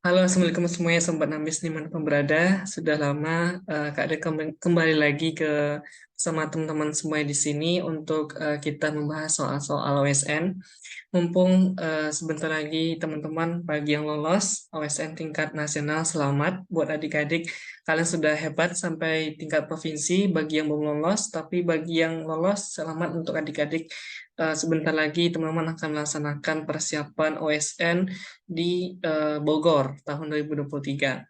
Halo, Assalamualaikum semuanya, Sobat Ambis dimanapun berada. Sudah lama Kak Ade kembali lagi sama teman-teman semua di sini untuk kita membahas soal-soal OSN. Mumpung sebentar lagi teman-teman bagi yang lolos OSN tingkat nasional, selamat buat adik-adik. Kalian sudah hebat sampai tingkat provinsi. Bagi yang belum lolos, tapi bagi yang lolos, selamat untuk adik-adik. Sebentar lagi teman-teman akan melaksanakan persiapan OSN di Bogor tahun 2023.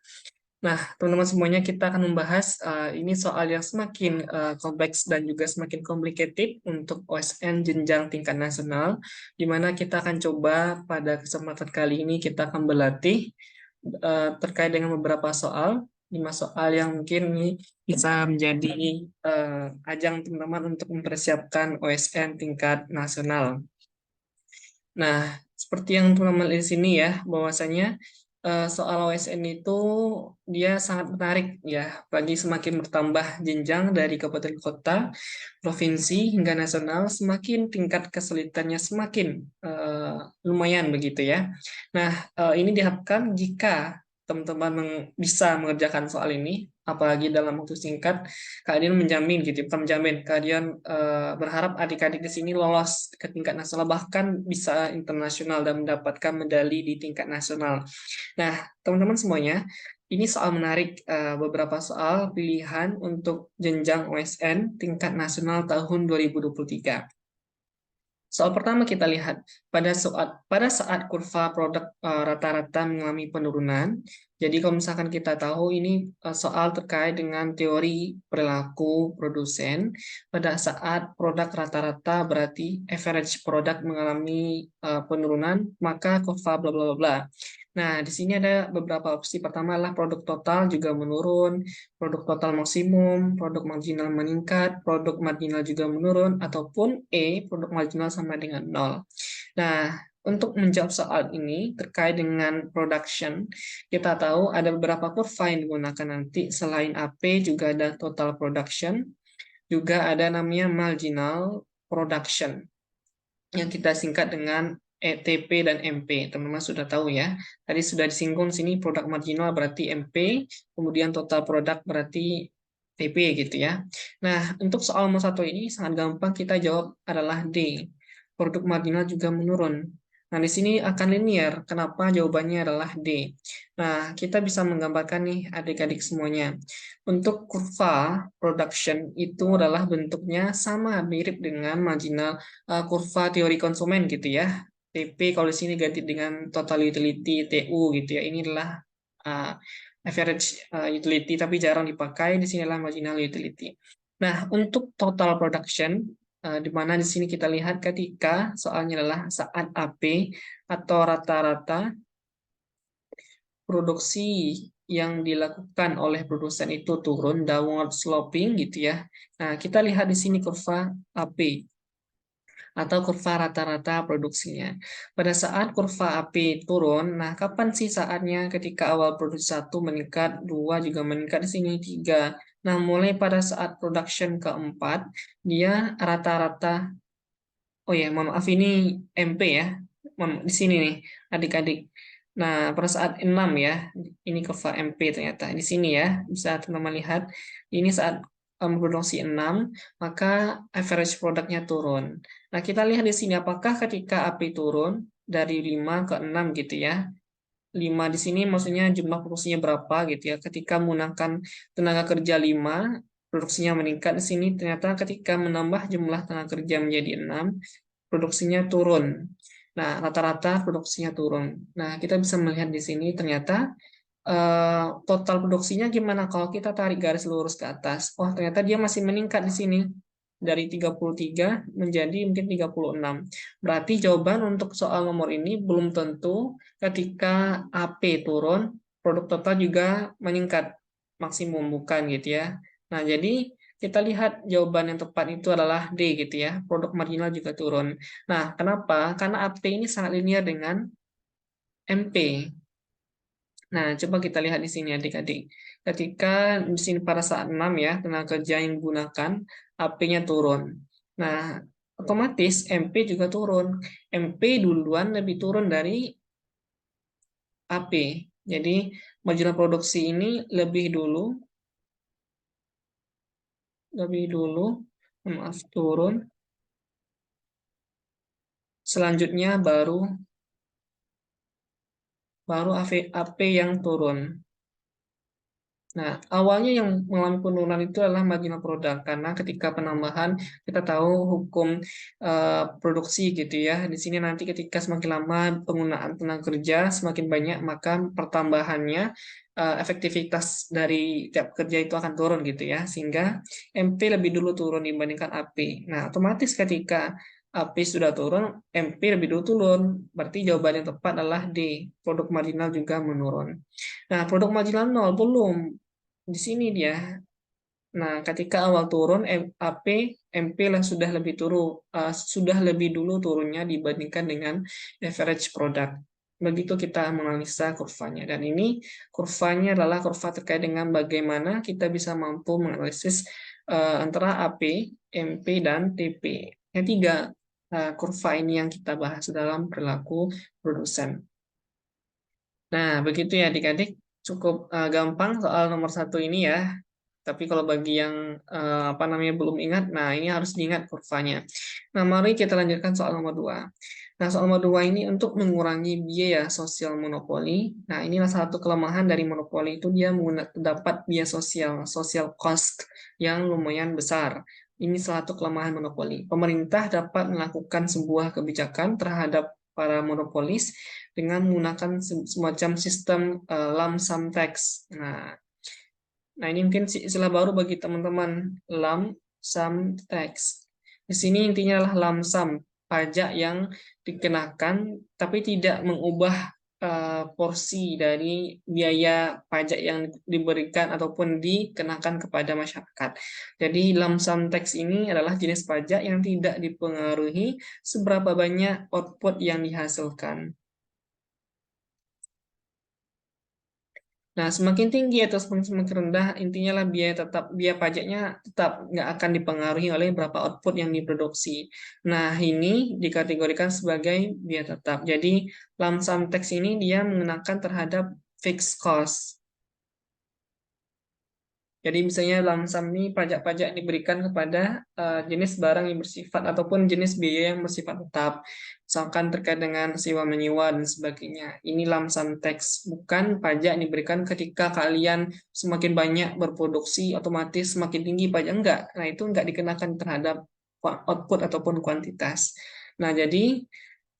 Nah, teman-teman semuanya, kita akan membahas ini soal yang semakin kompleks dan juga semakin complicated untuk OSN jenjang tingkat nasional, di mana kita akan coba pada kesempatan kali ini kita akan berlatih terkait dengan beberapa soal, 5 soal yang mungkin ini bisa menjadi ajang teman-teman untuk mempersiapkan OSN tingkat nasional. Nah, seperti yang teman-teman lihat di sini ya, bahwasanya soal OSN itu dia sangat menarik ya, bagi semakin bertambah jenjang dari kabupaten kota, provinsi hingga nasional, semakin tingkat kesulitannya semakin lumayan begitu ya. Nah, ini diharapkan jika teman-teman bisa mengerjakan soal ini, apalagi dalam waktu singkat, kalian menjamin gitu, bukan menjamin, kalian berharap adik-adik di sini lolos ke tingkat nasional, bahkan bisa internasional dan mendapatkan medali di tingkat nasional. Nah, teman-teman semuanya, ini soal menarik, beberapa soal pilihan untuk jenjang OSN tingkat nasional tahun 2023. Soal pertama kita lihat pada saat kurva produk rata-rata mengalami penurunan. Jadi kalau misalkan kita tahu ini soal terkait dengan teori perilaku produsen, pada saat produk rata-rata berarti average produk mengalami penurunan, maka kurva bla bla bla bla. Nah, di sini ada beberapa opsi. Pertama adalah produk total juga menurun, produk total maksimum, produk marginal meningkat, produk marginal juga menurun, ataupun produk marginal sama dengan nol. Nah, untuk menjawab soal ini terkait dengan production, kita tahu ada beberapa kurva yang digunakan nanti. Selain AP juga ada total production, juga ada namanya marginal production yang kita singkat dengan ETP dan MP. Teman-teman sudah tahu ya. Tadi sudah disinggung sini produk marginal berarti MP, kemudian total produk berarti TP gitu ya. Nah, untuk soal nomor 1 ini sangat gampang kita jawab adalah D. Produk marginal juga menurun. Nah, di sini akan linear. Kenapa jawabannya adalah D? Nah, kita bisa menggambarkan nih adik-adik semuanya. Untuk kurva production itu adalah bentuknya sama mirip dengan marginal kurva teori konsumen gitu ya. TP kalau di sini ganti dengan total utility TU gitu ya. Ini adalah uh, average utility tapi jarang dipakai. Di sini adalah marginal utility. Nah, untuk total production di mana di sini kita lihat ketika soalnya adalah saat AP atau rata-rata produksi yang dilakukan oleh produsen itu turun downward sloping gitu ya. Nah, kita lihat di sini kurva AP atau kurva rata-rata produksinya. Pada saat kurva AP turun, nah kapan sih saatnya ketika awal produksi 1 meningkat, 2 juga meningkat, di sini 3. Nah, mulai pada saat production keempat, dia rata-rata, oh ya, mohon maaf ini MP ya, di sini nih adik-adik. Nah, pada saat 6 ya, ini kurva MP ternyata. Di sini ya, bisa teman-teman lihat, ini saat memproduksi 6, maka average produknya turun. Nah, kita lihat di sini apakah ketika AP turun dari 5 ke 6 gitu ya. 5 di sini maksudnya jumlah produksinya berapa gitu ya. Ketika menggunakan tenaga kerja 5, produksinya meningkat. Di sini ternyata ketika menambah jumlah tenaga kerja menjadi 6, produksinya turun. Nah, rata-rata produksinya turun. Nah, kita bisa melihat di sini ternyata total produksinya gimana kalau kita tarik garis lurus ke atas. Wah, ternyata dia masih meningkat di sini. Dari 33 menjadi mungkin 36. Berarti jawaban untuk soal nomor ini belum tentu ketika AP turun, produk total juga meningkat maksimum, bukan gitu ya. Nah, jadi kita lihat jawaban yang tepat itu adalah D gitu ya. Produk marginal juga turun. Nah, kenapa? Karena AP ini sangat linear dengan MP. Nah, coba kita lihat di sini adik-adik. Ketika di sini pada saat 6 ya, tenaga kerja yang digunakan, AP-nya turun. Nah, otomatis MP juga turun. MP duluan lebih turun dari AP. Jadi marginal produksi ini lebih dulu, maaf, turun. Selanjutnya baru AP yang turun. Nah, awalnya yang mengalami penurunan itu adalah marginal product karena ketika penambahan kita tahu hukum produksi gitu ya. Di sini nanti ketika semakin lama penggunaan tenaga kerja semakin banyak maka pertambahannya efektivitas dari tiap kerja itu akan turun gitu ya. Sehingga MP lebih dulu turun dibandingkan AP. Nah, otomatis ketika AP sudah turun, MP lebih dulu turun. Berarti jawaban yang tepat adalah D. Produk marginal juga menurun. Nah, produk marginal nol belum. Di sini dia. Nah, ketika awal turun, MP lah sudah lebih dulu turunnya dibandingkan dengan average product. Begitu kita menganalisa kurvanya. Dan ini kurvanya adalah kurva terkait dengan bagaimana kita bisa mampu menganalisis antara AP, MP, dan TP. Yang tiga, kurva ini yang kita bahas dalam perilaku produsen. Nah, begitu ya adik-adik. Cukup gampang soal nomor satu ini ya. Tapi kalau bagi yang apa namanya belum ingat, nah ini harus diingat kurvanya. Nah, mari kita lanjutkan soal nomor 2. Nah, soal nomor 2 ini untuk mengurangi biaya sosial monopoli. Nah, inilah satu kelemahan dari monopoli itu dia dapat biaya social cost yang lumayan besar. Ini salah satu kelemahan monopoli. Pemerintah dapat melakukan sebuah kebijakan terhadap para monopolis dengan menggunakan semacam sistem lump sum tax. Nah, ini mungkin istilah baru bagi teman-teman, lump sum tax. Di sini intinya adalah lump sum, pajak yang dikenakan tapi tidak mengubah porsi dari biaya pajak yang diberikan ataupun dikenakan kepada masyarakat. Jadi lump sum tax ini adalah jenis pajak yang tidak dipengaruhi seberapa banyak output yang dihasilkan. Nah, semakin tinggi atau semakin rendah, intinya lah biaya pajaknya tetap nggak akan dipengaruhi oleh berapa output yang diproduksi. Nah, ini dikategorikan sebagai biaya tetap. Jadi, lump sum tax ini dia mengenakan terhadap fixed cost. Jadi misalnya lamsam ini pajak-pajak diberikan kepada jenis barang yang bersifat ataupun jenis biaya yang bersifat tetap. Misalkan terkait dengan sewa menyewa dan sebagainya. Ini lamsam tax, bukan pajak yang diberikan ketika kalian semakin banyak berproduksi otomatis semakin tinggi pajak. Enggak. Nah, itu enggak dikenakan terhadap output ataupun kuantitas. Nah, jadi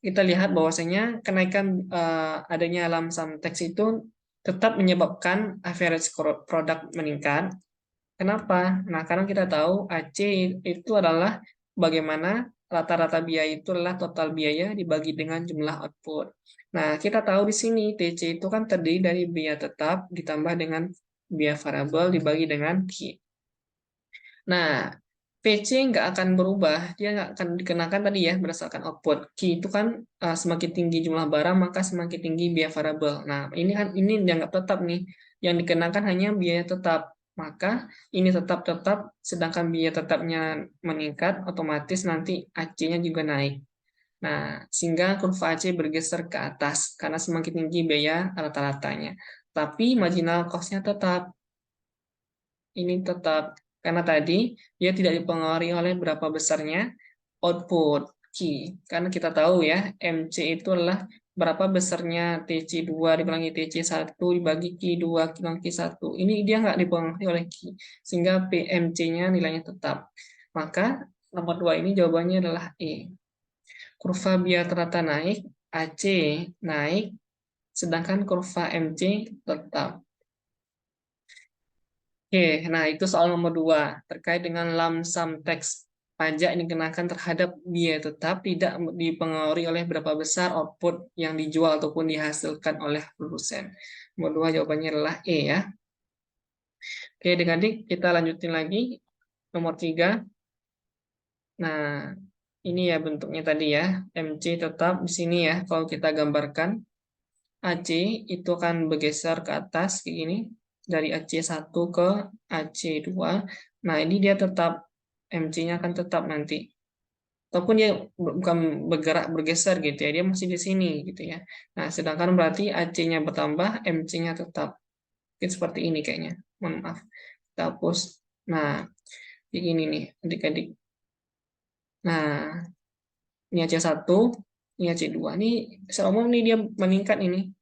kita lihat bahwasanya kenaikan adanya lamsam tax itu tetap menyebabkan average product meningkat. Kenapa? Nah, karena kita tahu AC itu adalah bagaimana rata-rata biaya itu adalah total biaya dibagi dengan jumlah output. Nah, kita tahu di sini TC itu kan terdiri dari biaya tetap ditambah dengan biaya variabel dibagi dengan Q. Nah, PC nggak akan berubah, dia nggak akan dikenakan tadi ya berdasarkan output. Key itu kan semakin tinggi jumlah barang maka semakin tinggi biaya variabel. Nah, ini dianggap tetap nih, yang dikenakan hanya biaya tetap. Maka ini tetap-tetap, sedangkan biaya tetapnya meningkat, otomatis nanti AC-nya juga naik. Nah, sehingga kurva AC bergeser ke atas karena semakin tinggi biaya rata-ratanya. Tapi marginal cost-nya tetap. Ini tetap karena tadi dia tidak dipengaruhi oleh berapa besarnya output Q. Karena kita tahu ya, MC itu adalah berapa besarnya TC2 dikurangi TC1 dibagi Q2 dikurangi Q1. Ini dia nggak dipengaruhi oleh Q. Sehingga PMC-nya nilainya tetap. Maka nomor 2 ini jawabannya adalah E. Kurva biaya rata naik, AC naik, sedangkan kurva MC tetap. Oke, nah itu soal nomor 2 terkait dengan lump sum tax. Pajak yang dikenakan terhadap biaya tetap tidak dipengaruhi oleh berapa besar output yang dijual ataupun dihasilkan oleh produsen. Nomor 2 jawabannya adalah E ya. Oke, adik-adik kita lanjutin lagi. Nomor 3. Nah, ini ya bentuknya tadi ya. MC tetap di sini ya. Kalau kita gambarkan, AC itu akan bergeser ke atas kayak gini. Dari AC1 ke AC2. Nah, ini dia tetap, MC-nya akan tetap nanti. ataupun dia bukan bergerak bergeser gitu ya, dia masih di sini gitu ya. Nah, sedangkan berarti AC-nya bertambah, MC-nya tetap. Mungkin seperti ini kayaknya. Mohon maaf. Kita hapus. Nah, begini nih adik-adik. Nah, ini AC1, ini AC2. Ini secara umum nih dia meningkat ini.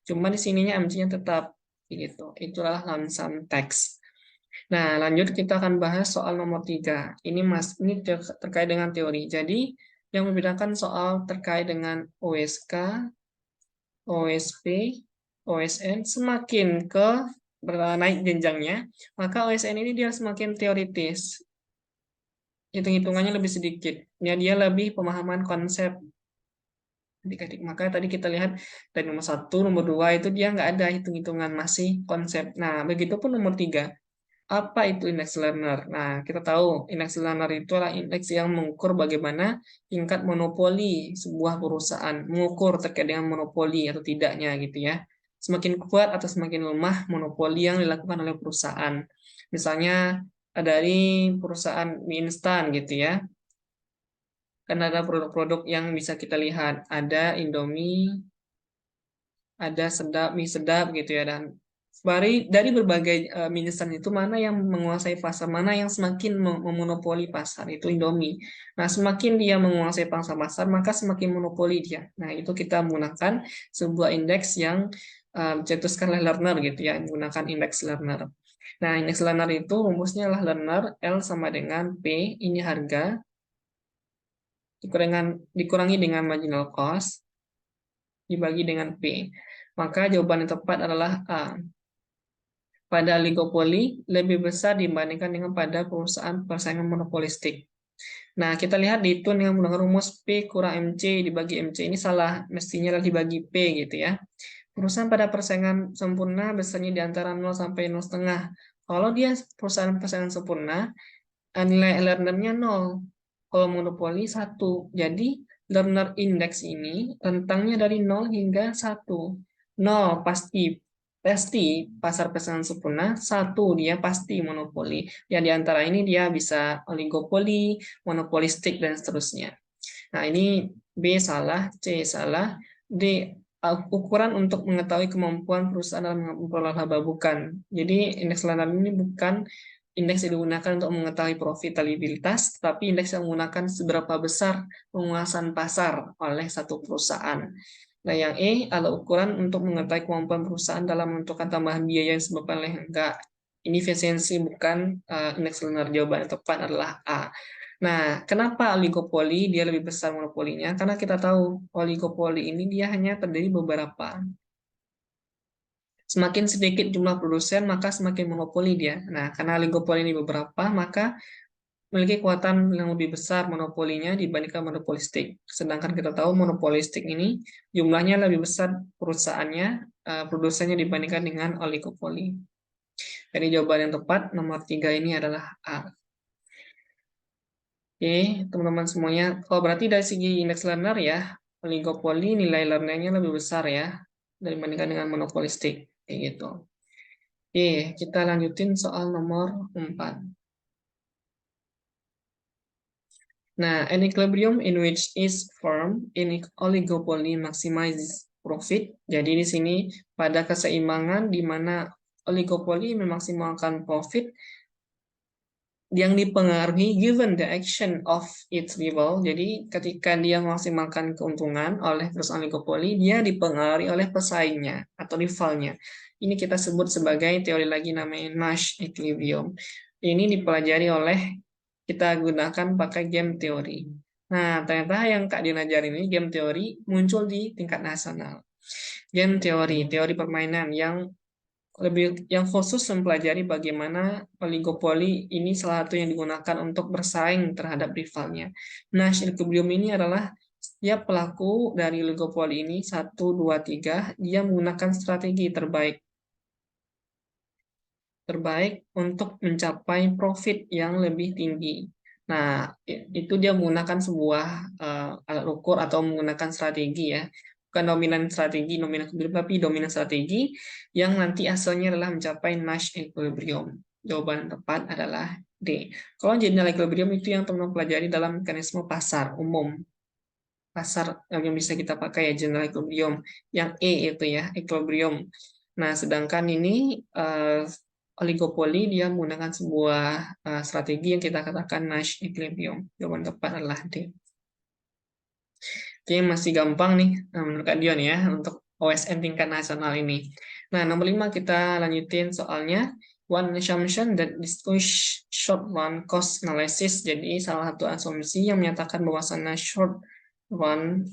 Cuma di sininya MC-nya tetap gitu. Itulah lump sum tax. Nah, lanjut kita akan bahas soal nomor 3. Ini terkait dengan teori. Jadi, yang membedakan soal terkait dengan OSK, OSP, OSN semakin ke naik jenjangnya, maka OSN ini dia semakin teoritis. Hitung-hitungannya lebih sedikit. Ya, dia lebih pemahaman konsep adik-adik. Maka tadi kita lihat dari nomor 1, nomor 2 itu dia nggak ada hitung-hitungan, masih konsep. Nah, begitupun nomor 3. Apa itu index learner? Nah, kita tahu index learner itu adalah indeks yang mengukur bagaimana tingkat monopoli sebuah perusahaan, mengukur terkait dengan monopoli atau tidaknya gitu ya. Semakin kuat atau semakin lemah monopoli yang dilakukan oleh perusahaan. Misalnya dari perusahaan mie instan gitu ya. Kan ada produk-produk yang bisa kita lihat, ada Indomie, ada mie sedap gitu ya, dan dari berbagai mie instan itu mana yang menguasai pasar, mana yang semakin memonopoli pasar, itu Indomie. Nah, semakin dia menguasai pangsa pasar, maka semakin monopoli dia. Nah, itu kita menggunakan sebuah indeks yang dicetuskan oleh learner gitu ya, menggunakan indeks learner. Nah, indeks learner itu rumusnya adalah learner L sama dengan P, ini harga, dikurangi dengan marginal cost, dibagi dengan P. Maka jawaban yang tepat adalah A. Pada oligopoli lebih besar dibandingkan dengan pada perusahaan persaingan monopolistik. Nah, kita lihat dihitung dengan menggunakan rumus P kurang MC dibagi MC. Ini salah, mestinya adalah dibagi P gitu ya. Perusahaan pada persaingan sempurna besarnya di antara 0 sampai 0,5. Kalau dia perusahaan persaingan sempurna, nilai learner-nya 0. Kalau monopoli 1. Jadi, learner index ini rentangnya dari 0 hingga 1. 0 pasti pasti pasar pesanan sempurna, 1 dia pasti monopoli. Ya di antara ini dia bisa oligopoli, monopolistik dan seterusnya. Nah, ini B salah, C salah, D ukuran untuk mengetahui kemampuan perusahaan dalam memperoleh laba bukan. Jadi indeks learner ini bukan indeks yang digunakan untuk mengetahui profitabilitas, tetapi indeks yang menggunakan seberapa besar penguasaan pasar oleh satu perusahaan. Nah, yang E adalah ukuran untuk mengetahui kemampuan perusahaan dalam menentukan tambahan biaya yang disebabkan oleh enggak. Ini efisiensi bukan indeks learner. Jawaban yang tepat adalah A. Nah, kenapa oligopoli dia lebih besar monopolinya? Karena kita tahu oligopoli ini dia hanya terdiri beberapa. Semakin sedikit jumlah produsen, maka semakin monopoli dia. Nah, karena oligopoli ini beberapa, maka memiliki kekuatan yang lebih besar monopolinya dibandingkan monopolistik. Sedangkan kita tahu monopolistik ini jumlahnya lebih besar perusahaannya, produsennya dibandingkan dengan oligopoli. Jadi jawaban yang tepat nomor 3 ini adalah A. Oke, teman-teman semuanya. Kalau berarti dari segi indeks learner ya, oligopoli nilai learnernya lebih besar ya dibandingkan dengan monopolistik. Kayak gitu. Oke, kita lanjutin soal nomor 4. Nah, an equilibrium in which each firm in oligopoly maximizes profit. Jadi di sini pada keseimbangan di mana oligopoli memaksimalkan profit yang dipengaruhi given the action of its rival. Jadi ketika dia memaksimalkan keuntungan oleh perusahaan oligopoli, dia dipengaruhi oleh pesaingnya atau rivalnya. Ini kita sebut sebagai teori lagi namanya Nash equilibrium. Ini dipelajari oleh kita gunakan pakai game teori. Nah, ternyata yang Kak Dina ajarin ini game teori muncul di tingkat nasional. Game teori, teori permainan yang khusus mempelajari bagaimana oligopoli ini salah satu yang digunakan untuk bersaing terhadap rivalnya. Nah, equilibrium ini adalah setiap pelaku dari oligopoli ini 1, 2, 3 dia menggunakan strategi terbaik untuk mencapai profit yang lebih tinggi. Nah, itu dia menggunakan sebuah alat ukur atau menggunakan strategi ya. Bukan dominan strategi, dominan equilibrium, tapi dominan strategi yang nanti hasilnya adalah mencapai Nash equilibrium. Jawaban yang tepat adalah D. Kalau general equilibrium itu yang teman pelajari dalam mekanisme pasar umum. Pasar yang bisa kita pakai ya general equilibrium. Yang E itu ya equilibrium. Nah, sedangkan ini oligopoli dia menggunakan sebuah strategi yang kita katakan Nash equilibrium. Jawaban tepat adalah D. Oke, masih gampang nih menurut Kak Dion ya untuk OSN tingkat nasional ini. Nah, nomor 5 kita lanjutin soalnya. One assumption that distinguish short run cost analysis. Jadi salah satu asumsi yang menyatakan bahwasannya short run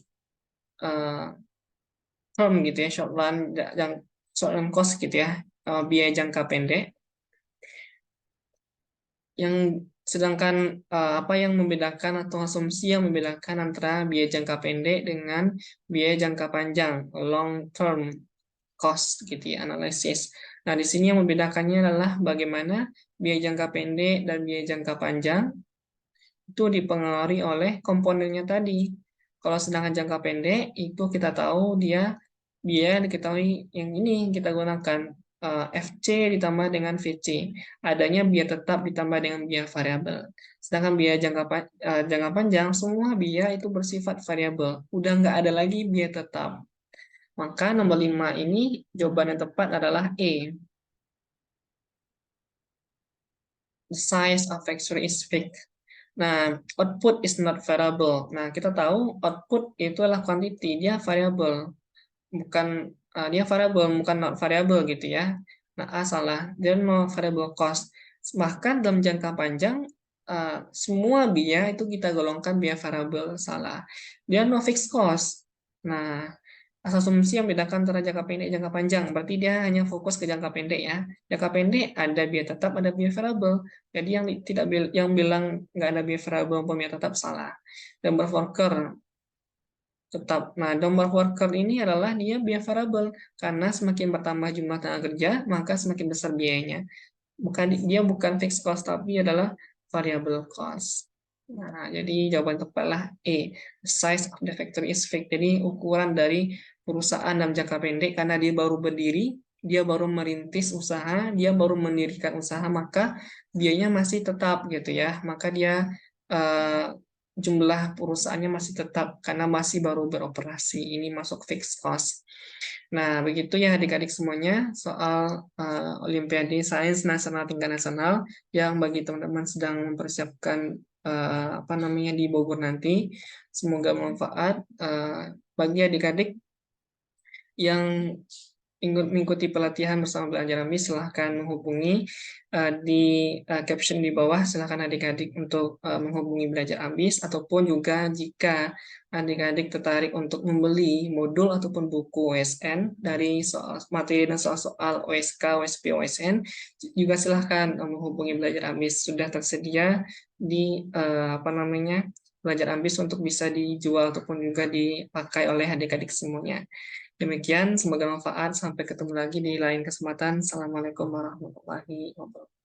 term gitu ya, short run cost gitu ya, biaya jangka pendek. Yang sedangkan apa yang membedakan atau asumsi yang membedakan antara biaya jangka pendek dengan biaya jangka panjang, long term cost gitu ya, analisis. Nah, di sini yang membedakannya adalah bagaimana biaya jangka pendek dan biaya jangka panjang itu dipengaruhi oleh komponennya tadi. Kalau sedangkan jangka pendek itu kita tahu dia biaya diketahui yang ini kita gunakan FC ditambah dengan VC. Adanya biaya tetap ditambah dengan biaya variabel. Sedangkan biaya jangka panjang semua biaya itu bersifat variabel. Udah nggak ada lagi biaya tetap. Maka nomor 5 ini jawaban yang tepat adalah E. The size of factory is fixed. Nah, output is not variable. Nah, kita tahu output itu adalah quantity, dia variable. Bukan dia variable, bukan not variable gitu ya. Nah, A salah. Dia no variable cost. Bahkan dalam jangka panjang semua biaya itu kita golongkan biaya variable, salah. Dia no fixed cost. Nah, asumsi yang bedakan antara jangka pendek dan jangka panjang. Berarti dia hanya fokus ke jangka pendek ya. Jangka pendek ada biaya tetap, ada biaya variabel. Jadi yang bilang nggak ada biaya variabel maupun biaya tetap salah. Number of worker tetap. Nah, number of worker ini adalah dia biaya variabel karena semakin bertambah jumlah tenaga kerja, maka semakin besar biayanya. Dia bukan fixed cost tapi adalah variable cost. Nah, jadi jawaban tepatlah E. The size of the factory is fixed. Jadi ukuran dari perusahaan dalam jangka pendek karena dia baru berdiri, dia baru merintis usaha, dia baru mendirikan usaha, maka biayanya masih tetap gitu ya. Maka dia jumlah perusahaannya masih tetap karena masih baru beroperasi. Ini masuk fixed cost. Nah, begitu ya adik-adik semuanya soal Olimpiade Sains Nasional tingkat nasional yang bagi teman-teman sedang mempersiapkan apa namanya di Bogor nanti. Semoga bermanfaat. Bagi adik-adik yang ingin mengikuti pelatihan bersama Belajar Ambis, silahkan menghubungi di caption di bawah. Silahkan adik-adik untuk menghubungi Belajar Ambis, ataupun juga jika adik-adik tertarik untuk membeli modul ataupun buku OSN dari materi dan soal-soal OSK, OSP, OSN, juga silahkan menghubungi Belajar Ambis. Sudah tersedia di apa namanya Belajar Ambis untuk bisa dijual ataupun juga dipakai oleh adik-adik semuanya. Demikian, semoga bermanfaat. Sampai ketemu lagi di lain kesempatan. Assalamualaikum warahmatullahi wabarakatuh.